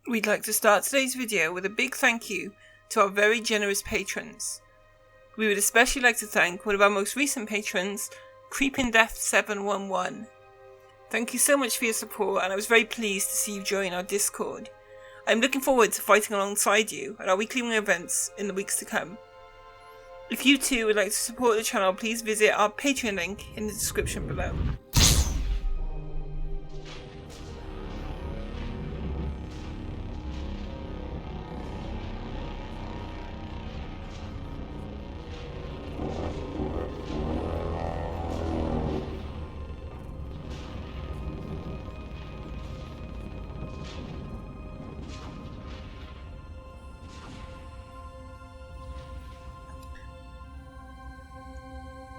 We'd like to start today's video with a big thank you to our very generous patrons. We would especially like to thank one of our most recent patrons, CreepingDeath711. Thank you so much for your support, and I was very pleased to see you join our Discord. I'm looking forward to fighting alongside you at our weekly events in the weeks to come. If you too would like to support the channel, please visit our Patreon link in the description below.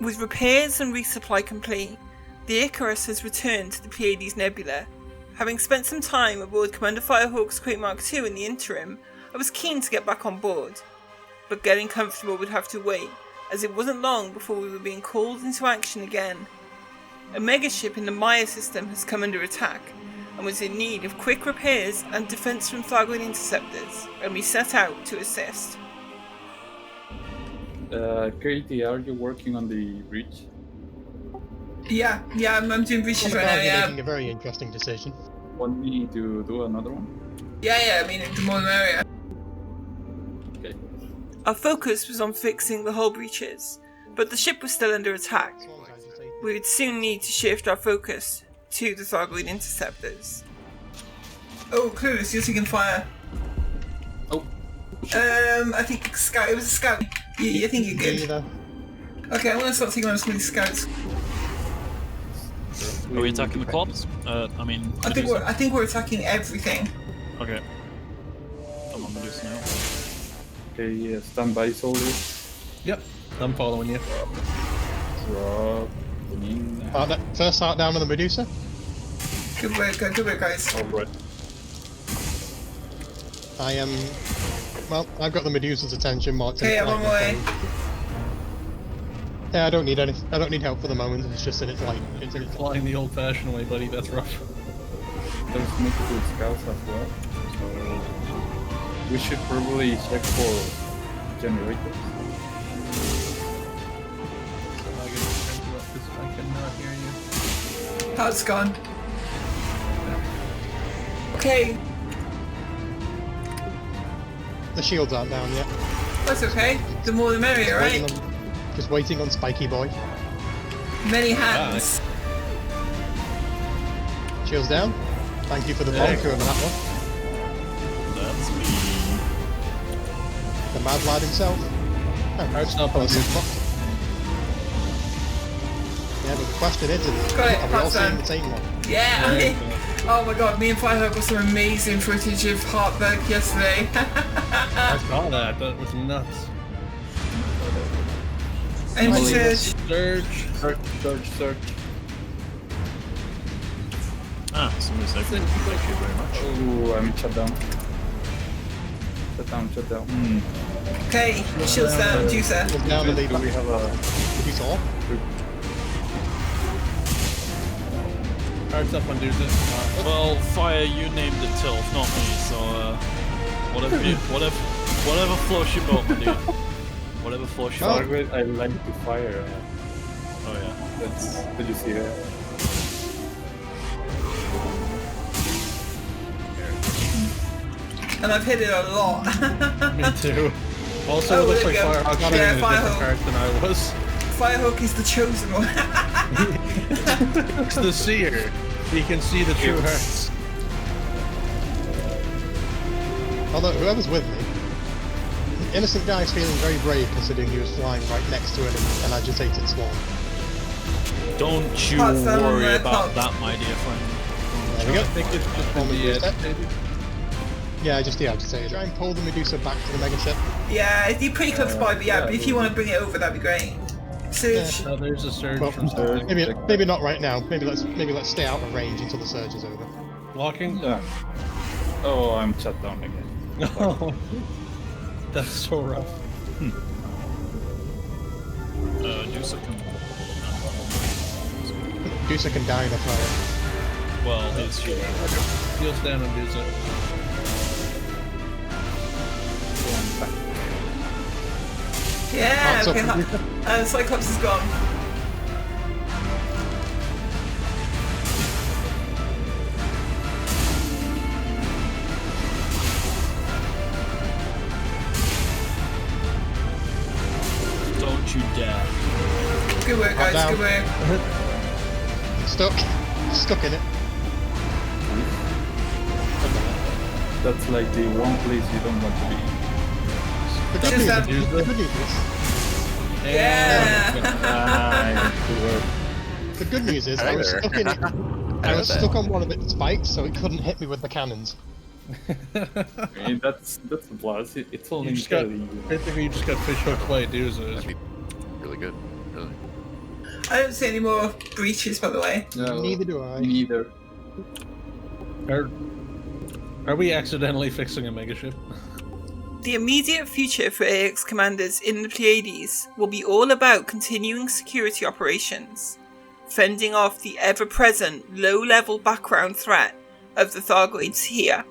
With repairs and resupply complete, the Icarus has returned to the Pleiades Nebula. Having spent some time aboard Commander Firehawk's Crate Mark II in the interim, I was keen to get back on board. But getting comfortable would have to wait, as it wasn't long before we were being called into action again. A megaship in the Maya system has come under attack, and was in need of quick repairs and defense from Thargoid interceptors, and we set out to assist. Katie, are you working on the breach? Yeah, I'm doing breaches right now, You're making a very interesting decision. Want me to do another one? Yeah, I mean, the more the merrier. Okay. Our focus was on fixing the hull breaches, but the ship was still under attack. We would soon need to shift our focus to the Thargoid interceptors. Oh, Clueless, you're taking fire. Oh. I think scout. It was a scout. I think you're good. Okay, I'm gonna start taking on some of these scouts. Are we attacking the quads? I think we're attacking everything. Okay. I'm on Medusa now. Okay, stand by, soldiers. Yep, I'm following you. Drop in. First heart down on the Medusa. Good work, guys. Alright. I am. Well, I've got the Medusa's attention marked. Okay, I'm on my way. Yeah, I don't need help for the moment. It's just in its light. It's in its light. Flying the old-fashioned way, buddy. That's rough. There's multiple scouts as well. So we should probably check for generators. I cannot hear you. Heart's gone. Okay. The shields aren't down yet. That's okay. The more the merrier, right? Just waiting on Spiky Boy. Many hands. Shields down. Thank you for the bunker on that one. That's me. The mad lad himself. Oh, Heart's not close. buzzing. Yeah, but the question is, Got it, are we all heart's seeing down. the same one? Yeah. Oh my god, me and Firehawk got some amazing footage of Heartberg yesterday. I saw that. That was nuts. And Surge. Search. Somebody said thank you very much. Oh, I'm shut down. Shut down. okay, shields down, Medusa. Shields down and lead Do we have a... Medusa off. Hearts up on Medusa. Well, Fire, you named it Tilth, not me, so whatever floats your boat, my dude. Whatever floats your boat. I like to fire. Oh yeah. Did you see that? And I've hit it a lot. Me too. Also, Oh, it looks there like we go. Firehawk's Yeah, shooting a different Firehawk. card than I was. Firehawk is the chosen one. It's the seer. He can see the true hearts. Although, whoever's with me, the innocent guy's feeling very brave considering he was flying right next to an agitated swarm. Don't you Hearts down on worry the about top. that, my dear friend. There we go. I think it's just Pull the Medusa. maybe. Yeah, just the agitated. Try and pull the Medusa back to the megaship. Yeah, you're pretty close by, but yeah, but if you want to bring it over, that'd be great. Surge. Oh, there's a surge Well, from Surge. maybe not right now. Maybe let's stay out of range until the surge is over. Walking? Yeah. Oh, I'm shut down again. No. That's so rough. Medusa can... Medusa can die in a fire. Well, his shield. Heals down on Medusa. Yeah, Mark's up. okay. Cyclops is gone. Don't you dare. Good work, guys. down. Good work. Stuck in it. That's like the one place you don't want to be. The good Just news, that- the good news is, Yeah. Nice, good work. the good news is I Hi was there. stuck in it. I was stuck on one of its spikes, so it couldn't hit me with the cannons. I mean, that's a plus. It's only You just got, Kelly. basically, you just got fish hooked by Duzas. That'd be really good. Really. I don't see any more breaches, by the way. No, Neither do I. me neither. Are we accidentally fixing a megaship? The immediate future for AX commanders in the Pleiades will be all about continuing security operations, fending off the ever-present low-level background threat of the Thargoids here.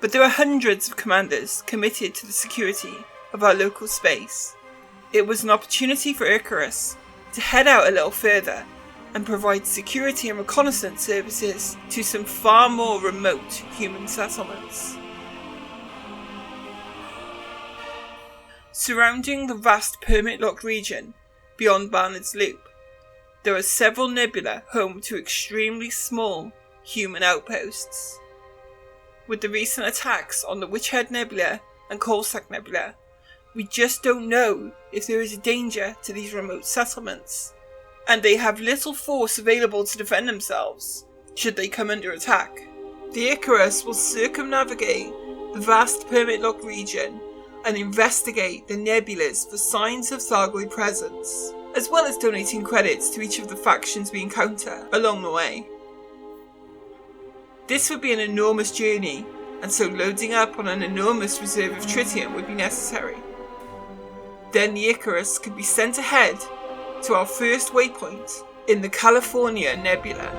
But there are hundreds of commanders committed to the security of our local space. It was an opportunity for Icarus to head out a little further and provide security and reconnaissance services to some far more remote human settlements. Surrounding the vast permit-locked region beyond Barnard's Loop, there are several nebula home to extremely small human outposts. With the recent attacks on the Witchhead Nebula and Coalsack Nebula, we just don't know if there is a danger to these remote settlements, and they have little force available to defend themselves should they come under attack. The Icarus will circumnavigate the vast permit-locked region and investigate the nebulas for signs of Thargoid presence, as well as donating credits to each of the factions we encounter along the way. This would be an enormous journey, and so loading up on an enormous reserve of tritium would be necessary. Then the Icarus could be sent ahead to our first waypoint in the California Nebula.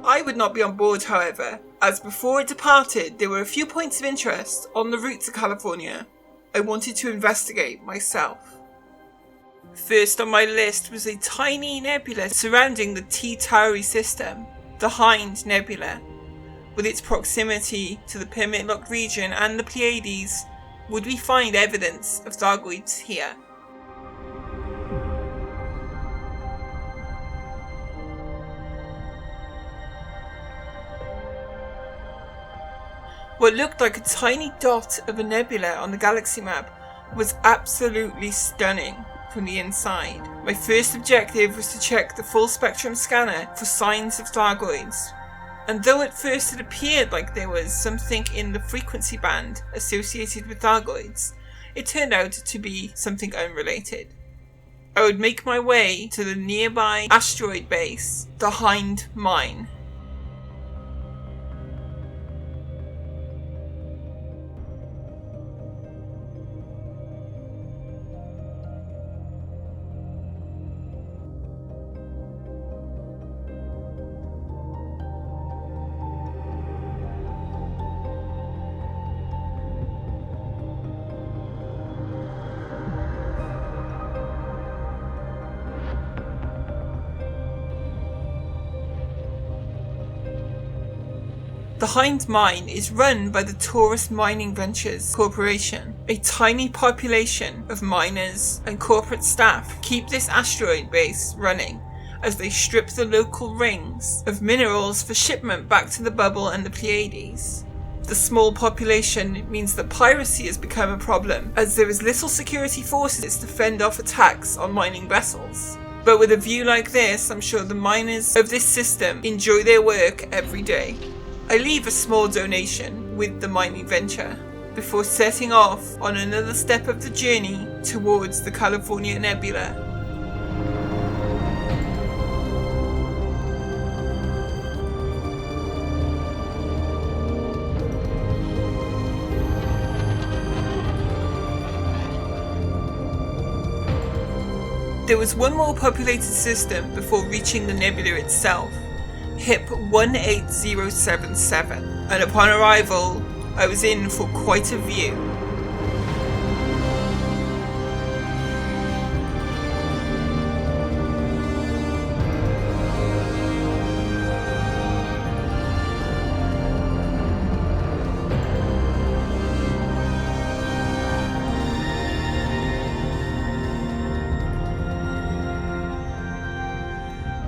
I would not be on board, however, as before it departed there were a few points of interest on the route to California I wanted to investigate myself. First on my list was a tiny nebula surrounding the T Tauri system, the Hind Nebula. With its proximity to the permit-locked region and the Pleiades, would we find evidence of Thargoids here? What looked like a tiny dot of a nebula on the galaxy map was absolutely stunning from the inside. My first objective was to check the full spectrum scanner for signs of Thargoids, and though at first it appeared like there was something in the frequency band associated with Thargoids, it turned out to be something unrelated. I would make my way to the nearby asteroid base, the Hind Mine. The Hind Mine is run by the Taurus Mining Ventures Corporation. A tiny population of miners and corporate staff keep this asteroid base running as they strip the local rings of minerals for shipment back to the Bubble and the Pleiades. The small population means that piracy has become a problem, as there is little security forces to fend off attacks on mining vessels. But with a view like this, I'm sure the miners of this system enjoy their work every day. I leave a small donation with the mining venture before setting off on another step of the journey towards the California Nebula. There was one more populated system before reaching the nebula itself, HIP 18077, and upon arrival, I was in for quite a view.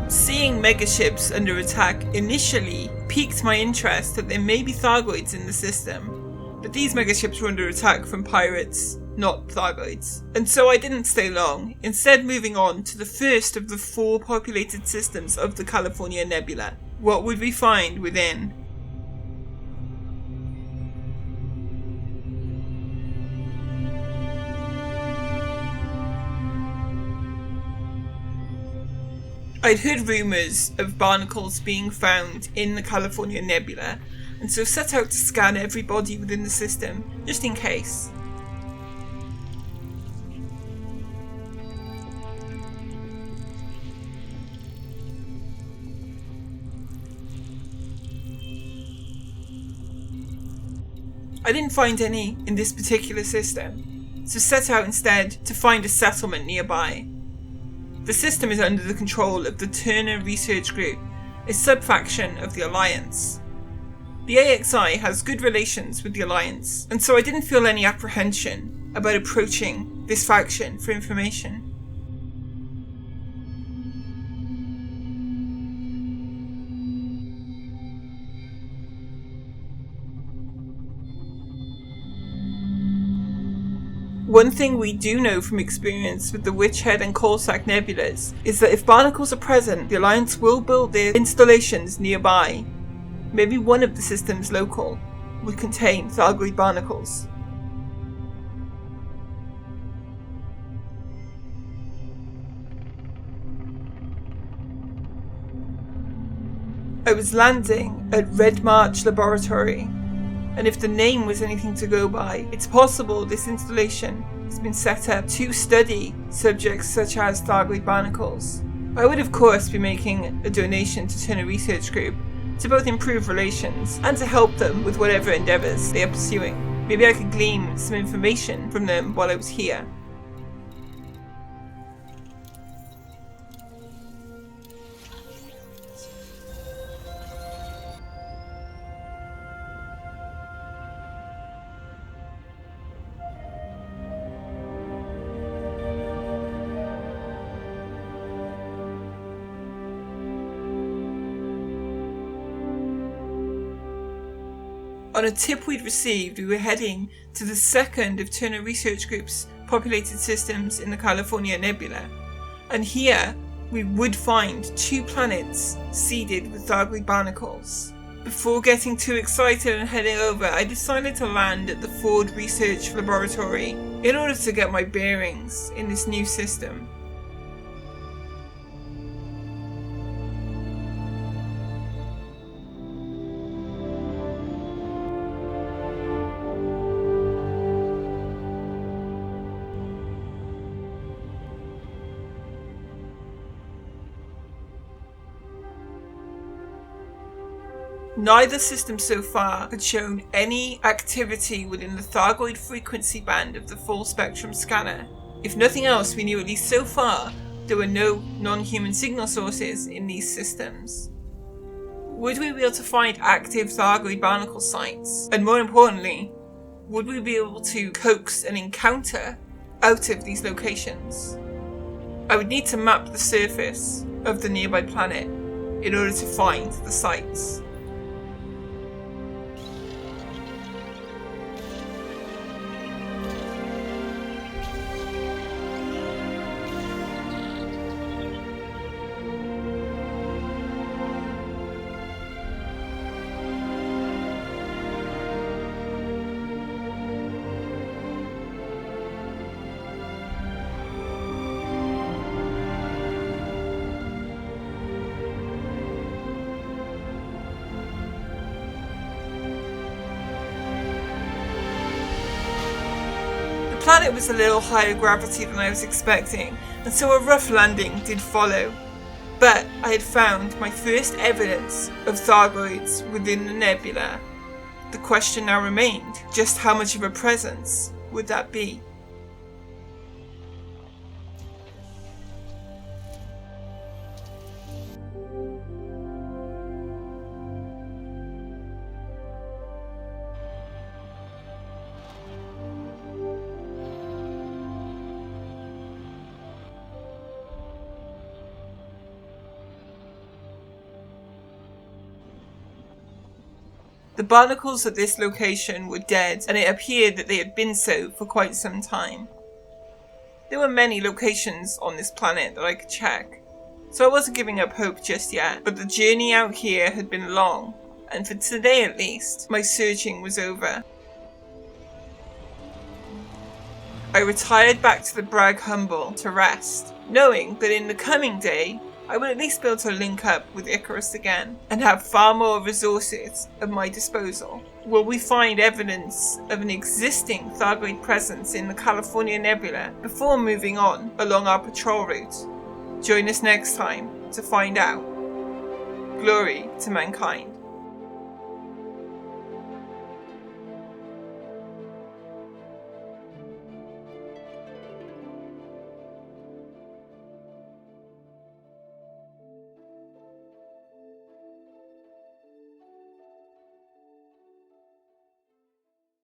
Seeing megaships under attack initially piqued my interest that there may be Thargoids in the system, but these megaships were under attack from pirates, not Thargoids. And so I didn't stay long, instead moving on to the first of the 4 populated systems of the California Nebula. What would we find within? I'd heard rumours of barnacles being found in the California Nebula, and so set out to scan every body within the system, just in case. I didn't find any in this particular system, so set out instead to find a settlement nearby. The system is under the control of the Turner Research Group, a sub-faction of the Alliance. The AXI has good relations with the Alliance, and so I didn't feel any apprehension about approaching this faction for information. One thing we do know from experience with the Witchhead and Coalsack nebulas is that if barnacles are present, the Alliance will build their installations nearby. Maybe one of the systems local would contain Thargoid barnacles. I was landing at Red March Laboratory, and if the name was anything to go by, it's possible this installation has been set up to study subjects such as Thargoid barnacles. I would of course be making a donation to Turner Research Group to both improve relations and to help them with whatever endeavours they are pursuing. Maybe I could glean some information from them while I was here. On a tip we'd received, we were heading to the second of Turner Research Group's populated systems in the California Nebula, and here we would find 2 planets seeded with Thargoid barnacles. Before getting too excited and heading over, I decided to land at the Ford Research Laboratory in order to get my bearings in this new system. Neither system so far had shown any activity within the Thargoid frequency band of the full spectrum scanner. If nothing else, we knew at least so far there were no non-human signal sources in these systems. Would we be able to find active Thargoid barnacle sites? And more importantly, would we be able to coax an encounter out of these locations? I would need to map the surface of the nearby planet in order to find the sites. The planet was a little higher gravity than I was expecting, and so a rough landing did follow. But I had found my first evidence of Thargoids within the nebula. The question now remained, just how much of a presence would that be? The barnacles at this location were dead, and it appeared that they had been so for quite some time. There were many locations on this planet that I could check, so I wasn't giving up hope just yet, but the journey out here had been long, and for today at least, my searching was over. I retired back to the Bragg Humble to rest, knowing that in the coming day, I would at least be able to link up with Icarus again and have far more resources at my disposal. Will we find evidence of an existing Thargoid presence in the California Nebula before moving on along our patrol route? Join us next time to find out. Glory to mankind.